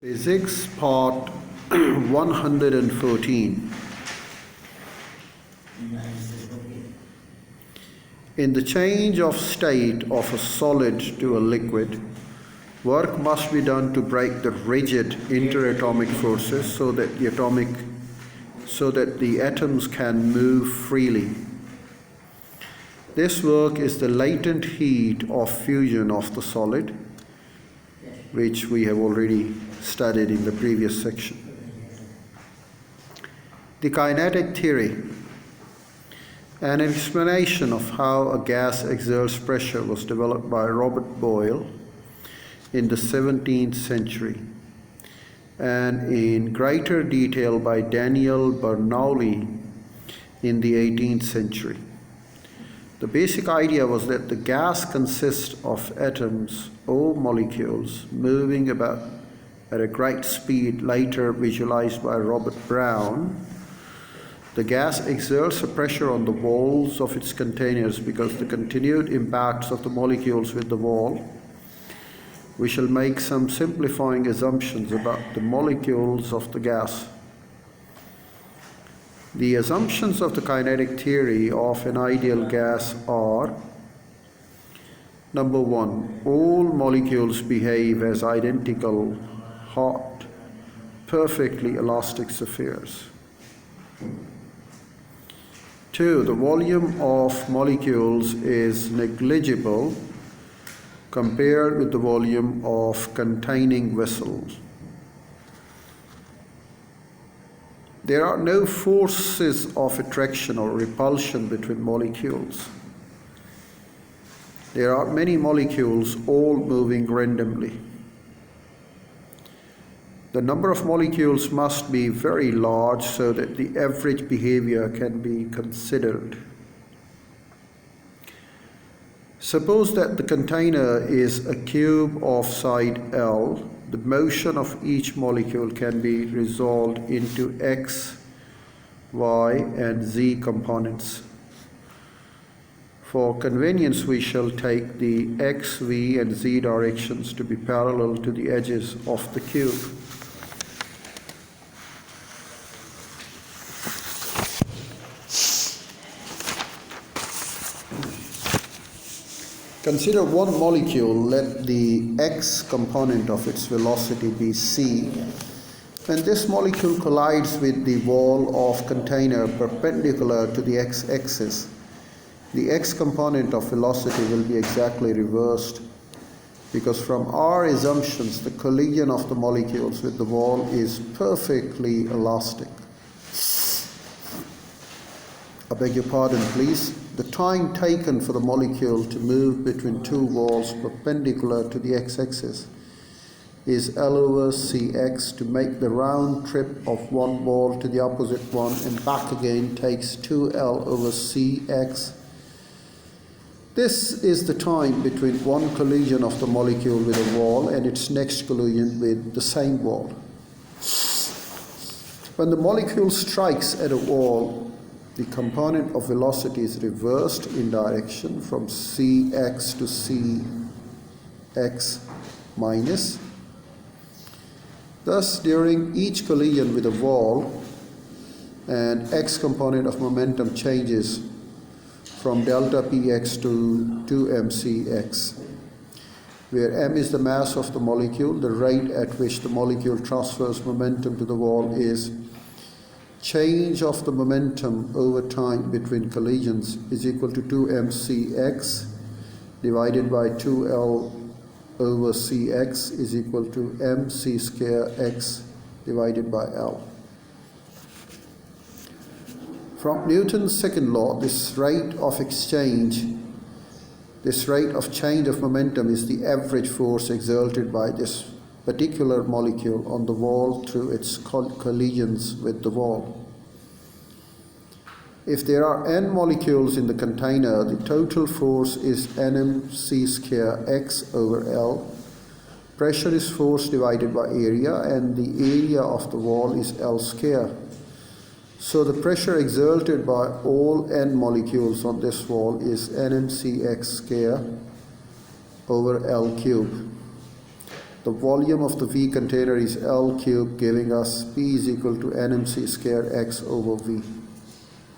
Physics Part 114. In the change of state of a solid to a liquid, work must be done to break the rigid interatomic forces so that the atoms can move freely. This work is the latent heat of fusion of the solid, which we have already studied in the previous section. The kinetic theory. An explanation of how a gas exerts pressure was developed by Robert Boyle in the 17th century, and in greater detail by Daniel Bernoulli in the 18th century. The basic idea was that the gas consists of atoms or molecules moving about at a great speed, later visualized by Robert Brown. The gas exerts a pressure on the walls of its containers because the continued impacts of the molecules with the wall. We shall make some simplifying assumptions about the molecules of the gas. The assumptions of the kinetic theory of an ideal gas are: number one, all molecules behave as identical, hot, perfectly elastic spheres. Two, the volume of molecules is negligible compared with the volume of containing vessels. There are no forces of attraction or repulsion between molecules. There are many molecules all moving randomly. The number of molecules must be very large so that the average behavior can be considered. Suppose that the container is a cube of side L. The motion of each molecule can be resolved into x, y, and z components. For convenience, we shall take the x, v, and z directions to be parallel to the edges of the cube. Consider one molecule. Let the x component of its velocity be c. When this molecule collides with the wall of container perpendicular to the x-axis, the x component of velocity will be exactly reversed, because from our assumptions the collision of the molecules with the wall is perfectly elastic. I beg your pardon, please. The time taken for the molecule to move between two walls perpendicular to the x-axis is L over Cx. To make the round trip of one wall to the opposite one and back again takes 2L over Cx. This is the time between one collision of the molecule with a wall and its next collision with the same wall. When the molecule strikes at a wall, the component of velocity is reversed in direction from Cx to Cx minus. Thus, during each collision with a wall, an x component of momentum changes from delta px to 2mcx, where m is the mass of the molecule. The rate at which the molecule transfers momentum to the wall is change of the momentum over time between collisions is equal to 2mcx divided by 2L over Cx is equal to mc square x divided by L. From Newton's second law, this rate of change of momentum is the average force exerted by this particular molecule on the wall through its collisions with the wall. If there are n molecules in the container, the total force is nmc square x over L. Pressure is force divided by area, and the area of the wall is L square. So the pressure exerted by all n molecules on this wall is nmcx square over L cube. The The volume of the V container is L cubed, giving us P is equal to NMC square X over V.